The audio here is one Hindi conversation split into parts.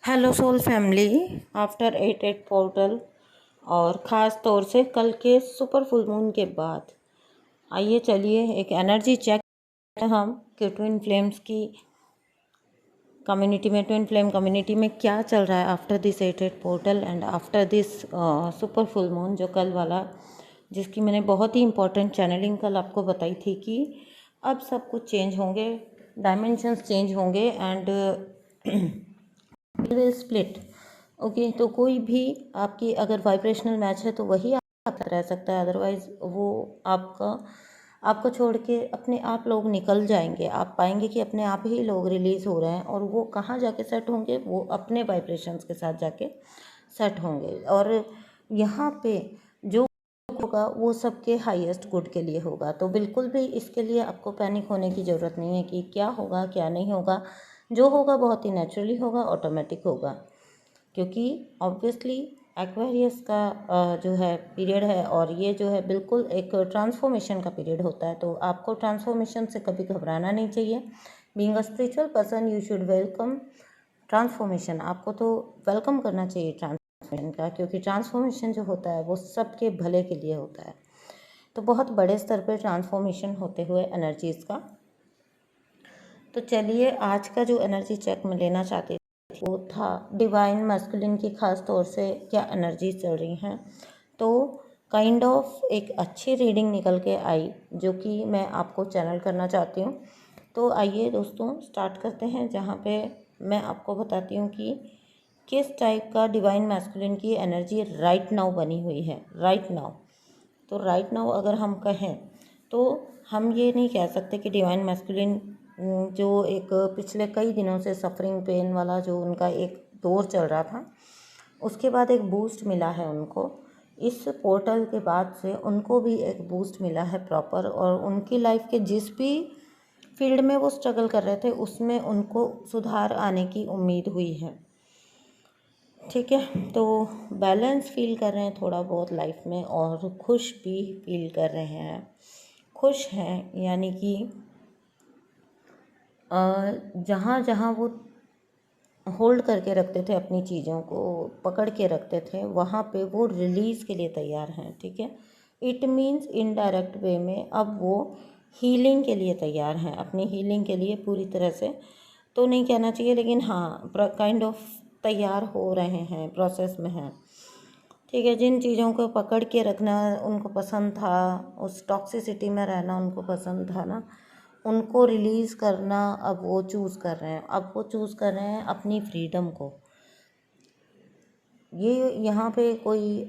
Hello soul family. After 88 portal और ख़ास तौर से कल के सुपर फुल मून के बाद आइए चलिए एक एनर्जी चेक हम कि ट्विन फ्लेम्स की कम्युनिटी में, ट्विन फ्लेम कम्युनिटी में क्या चल रहा है after this 88 portal and after this super full moon जो कल वाला, जिसकी मैंने बहुत ही इम्पोर्टेंट चैनलिंग कल आपको बताई थी कि अब सब कुछ चेंज होंगे, डायमेंशंस चेंज होंगे एंड विल स्प्लिट। ओके, तो कोई भी आपकी अगर वाइब्रेशनल मैच है तो वही आपका रह सकता है, अदरवाइज वो आपको छोड़ के अपने आप लोग निकल जाएंगे। आप पाएंगे कि अपने आप ही लोग रिलीज़ हो रहे हैं और वो कहाँ जाके सेट होंगे, वो अपने वाइब्रेशंस के साथ जाके सेट होंगे। और यहाँ पे जो होगा वो सबके हाईएस्ट गुड के लिए होगा। तो बिल्कुल भी इसके लिए आपको पैनिक होने की ज़रूरत नहीं है कि क्या होगा क्या नहीं होगा। जो होगा बहुत ही नेचुरली होगा, ऑटोमेटिक होगा, क्योंकि ऑब्वियसली एक्वेरियस का जो है पीरियड है और ये जो है बिल्कुल एक ट्रांसफॉर्मेशन का पीरियड होता है। तो आपको ट्रांसफॉर्मेशन से कभी घबराना नहीं चाहिए। Being a spiritual person you should welcome transformation. आपको तो वेलकम करना चाहिए ट्रांसफॉर्मेशन का, क्योंकि ट्रांसफॉर्मेशन जो होता है वो सबके भले के लिए होता है। तो बहुत बड़े स्तर पर ट्रांसफॉर्मेशन होते हुए एनर्जीज़ का। तो चलिए आज का जो एनर्जी चेक मैं लेना चाहती थी वो था डिवाइन मैस्कुलिन की ख़ास तौर से क्या एनर्जी चल रही हैं। तो काइंड ऑफ एक अच्छी रीडिंग निकल के आई जो कि मैं आपको चैनल करना चाहती हूँ। तो आइए दोस्तों स्टार्ट करते हैं, जहाँ पे मैं आपको बताती हूँ कि किस टाइप का डिवाइन मैस्कुलिन की एनर्जी राइट नाउ बनी हुई है। राइट नाउ, तो राइट नाउ अगर हम कहें तो हम ये नहीं कह सकते कि डिवाइन मैस्कुलिन जो एक पिछले कई दिनों से सफरिंग पेन वाला जो उनका एक दौर चल रहा था, उसके बाद एक बूस्ट मिला है उनको। इस पोर्टल के बाद से उनको भी एक बूस्ट मिला है प्रॉपर, और उनकी लाइफ के जिस भी फील्ड में वो स्ट्रगल कर रहे थे उसमें उनको सुधार आने की उम्मीद हुई है। ठीक है, तो बैलेंस फील कर रहे हैं थोड़ा बहुत लाइफ में और खुश भी फील कर रहे हैं। खुश हैं यानी कि जहाँ जहाँ वो होल्ड करके रखते थे, अपनी चीज़ों को पकड़ के रखते थे, वहाँ पे वो रिलीज़ के लिए तैयार हैं। ठीक है, इट मीन्स इनडायरेक्ट वे में अब वो हीलिंग के लिए तैयार हैं, अपनी हीलिंग के लिए पूरी तरह से तो नहीं कहना चाहिए, लेकिन हाँ काइंड ऑफ तैयार हो रहे हैं, प्रोसेस में हैं। ठीक है, जिन चीज़ों को पकड़ के रखना उनको पसंद था, उस टॉक्सिसिटी में रहना उनको पसंद था ना, उनको रिलीज़ करना अब वो चूज़ कर रहे हैं। अब वो चूज़ कर रहे हैं अपनी फ्रीडम को। ये यहाँ पे कोई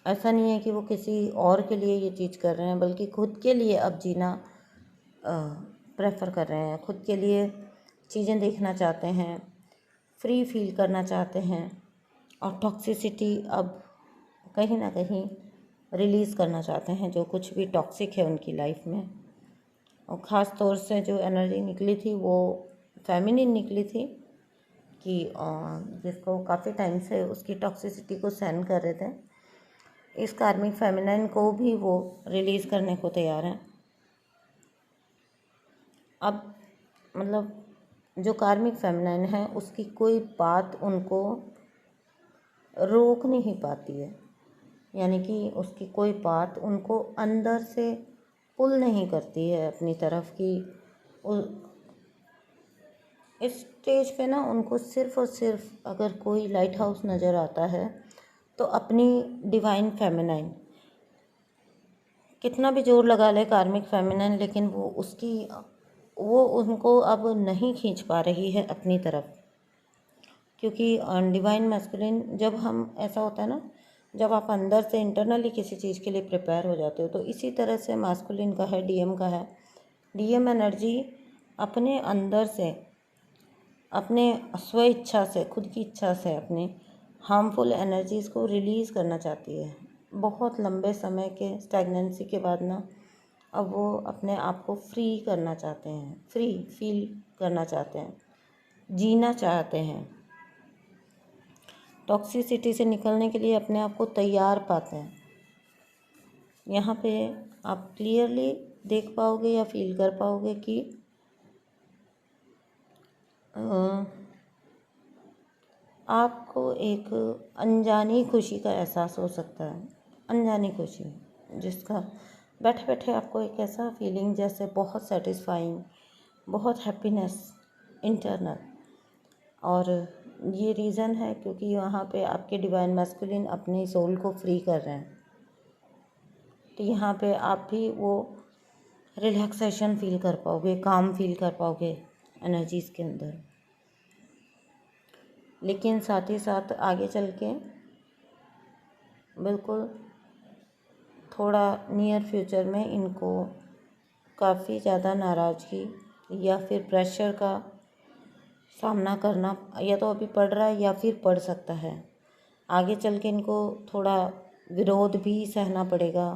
ऐसा नहीं है कि वो किसी और के लिए ये चीज़ कर रहे हैं, बल्कि खुद के लिए अब जीना प्रेफर कर रहे हैं। खुद के लिए चीज़ें देखना चाहते हैं, फ्री फील करना चाहते हैं, और टॉक्सिसिटी अब कहीं ना कहीं रिलीज़ करना चाहते हैं, जो कुछ भी टॉक्सिक है उनकी लाइफ में। और ख़ास तौर से जो एनर्जी निकली थी वो फेमिनिन निकली थी, कि जिसको काफ़ी टाइम से उसकी टॉक्सिसिटी को सहन कर रहे थे, इस कार्मिक फेमिनिन को भी वो रिलीज़ करने को तैयार हैं। अब मतलब जो कार्मिक फेमिनिन है उसकी कोई बात उनको रोक नहीं पाती है, यानी कि उसकी कोई बात उनको अंदर से पुल नहीं करती है अपनी तरफ की। इस स्टेज पे ना उनको सिर्फ़ और सिर्फ अगर कोई लाइट हाउस नज़र आता है तो अपनी डिवाइन फेमिनाइन, कितना भी जोर लगा ले कार्मिक फेमिनाइन, लेकिन वो उनको अब नहीं खींच पा रही है अपनी तरफ। क्योंकि डिवाइन मैस्कुलिन, जब हम ऐसा होता है ना, जब आप अंदर से इंटरनली किसी चीज़ के लिए प्रिपेयर हो जाते हो, तो इसी तरह से मैस्कुलिन का है, डीएम का है। डीएम एनर्जी अपने अंदर से, अपने स्व इच्छा से, खुद की इच्छा से अपने हार्मफुल एनर्जीज़ को रिलीज़ करना चाहती है। बहुत लंबे समय के स्टैग्नेंसी के बाद ना अब वो अपने आप को फ्री करना चाहते हैं, फ्री फील करना चाहते हैं, जीना चाहते हैं। टॉक्सिसिटी से निकलने के लिए अपने आप को तैयार पाते हैं। यहाँ पे आप क्लियरली देख पाओगे या फील कर पाओगे कि आपको एक अनजानी खुशी का एहसास हो सकता है, अनजानी खुशी, जिसका बैठे बैठे आपको एक ऐसा फीलिंग जैसे बहुत सेटिस्फाइंग, बहुत हैप्पीनेस इंटरनल। और ये रीज़न है क्योंकि वहाँ पे आपके डिवाइन मैस्कुलिन अपनी सोल को फ्री कर रहे हैं। तो यहाँ पे आप भी वो रिलैक्सेशन फील कर पाओगे, काम फील कर पाओगे एनर्जीज़ के अंदर। लेकिन साथ ही साथ आगे चल के बिल्कुल थोड़ा नियर फ्यूचर में इनको काफ़ी ज़्यादा नाराज़गी या फिर प्रेशर का सामना करना या तो अभी पड़ रहा है या फिर पड़ सकता है। आगे चल के इनको थोड़ा विरोध भी सहना पड़ेगा,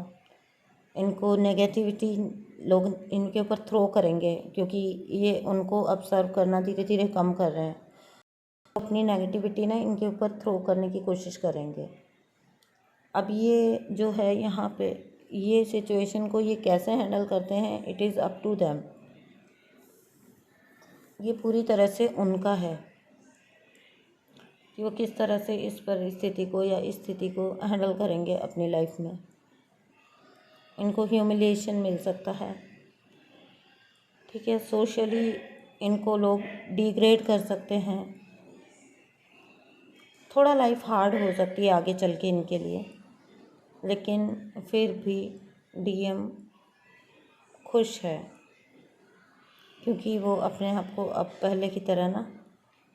इनको नेगेटिविटी लोग इनके ऊपर थ्रो करेंगे क्योंकि ये उनको ऑब्जर्व करना धीरे धीरे कम कर रहे हैं। अपनी नेगेटिविटी ना इनके ऊपर थ्रो करने की कोशिश करेंगे। अब ये जो है यहाँ पे ये सिचुएशन को ये कैसे हैंडल करते हैं, it is up to them. ये पूरी तरह से उनका है कि वो किस तरह से इस परिस्थिति को या इस स्थिति को हैंडल करेंगे अपनी लाइफ में। इनको ह्यूमिलिएशन मिल सकता है, ठीक है, सोशली इनको लोग डिग्रेड कर सकते हैं, थोड़ा लाइफ हार्ड हो सकती है आगे चल के इनके लिए। लेकिन फिर भी डीएम खुश है क्योंकि वो अपने आप को अब पहले की तरह ना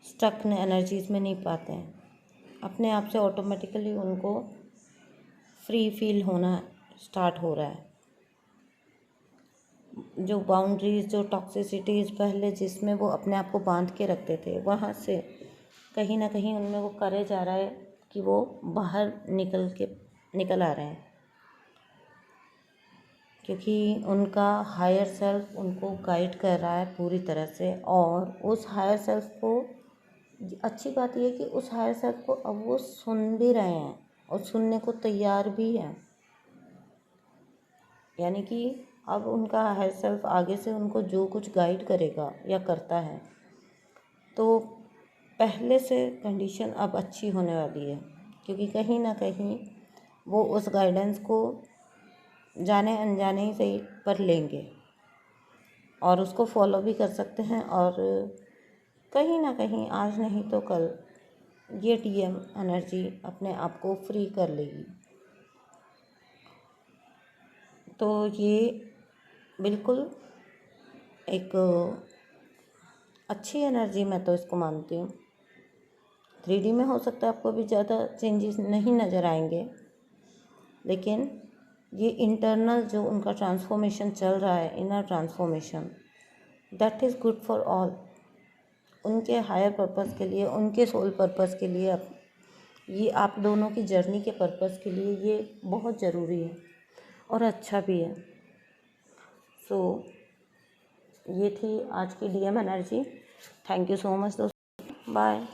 स्टक एनर्जीज़ में नहीं पाते हैं। अपने आप से ऑटोमेटिकली उनको फ्री फील होना स्टार्ट हो रहा है। जो बाउंड्रीज़, जो टॉक्सिसिटीज़ पहले जिसमें वो अपने आप को बांध के रखते थे, वहाँ से कहीं ना कहीं उनमें वो करेज आ रहा है कि वो बाहर निकल आ रहे हैं क्योंकि उनका हायर सेल्फ उनको गाइड कर रहा है पूरी तरह से। और उस हायर सेल्फ को, अच्छी बात यह है कि उस हायर सेल्फ को अब वो सुन भी रहे हैं और सुनने को तैयार भी हैं। यानी कि अब उनका हायर सेल्फ आगे से उनको जो कुछ गाइड करेगा या करता है, तो पहले से कंडीशन अब अच्छी होने वाली है क्योंकि कहीं ना कहीं वो उस गाइडेंस को जाने अनजाने से ही पर लेंगे और उसको फॉलो भी कर सकते हैं। और कहीं ना कहीं आज नहीं तो कल ये डीएम एनर्जी अपने आप को फ्री कर लेगी। तो ये बिल्कुल एक अच्छी एनर्जी मैं तो इसको मानती हूँ। 3D में हो सकता है आपको भी ज़्यादा चेंजेस नहीं नज़र आएंगे, लेकिन ये इंटरनल जो उनका ट्रांसफॉर्मेशन चल रहा है, inner transformation, that is good for all. उनके हायर पर्पस के लिए, उनके सोल पर्पस के लिए, ये आप दोनों की जर्नी के पर्पस के लिए ये बहुत ज़रूरी है और अच्छा भी है। सो ये थी आज की DM energy. Thank you so much दोस्तों, बाय।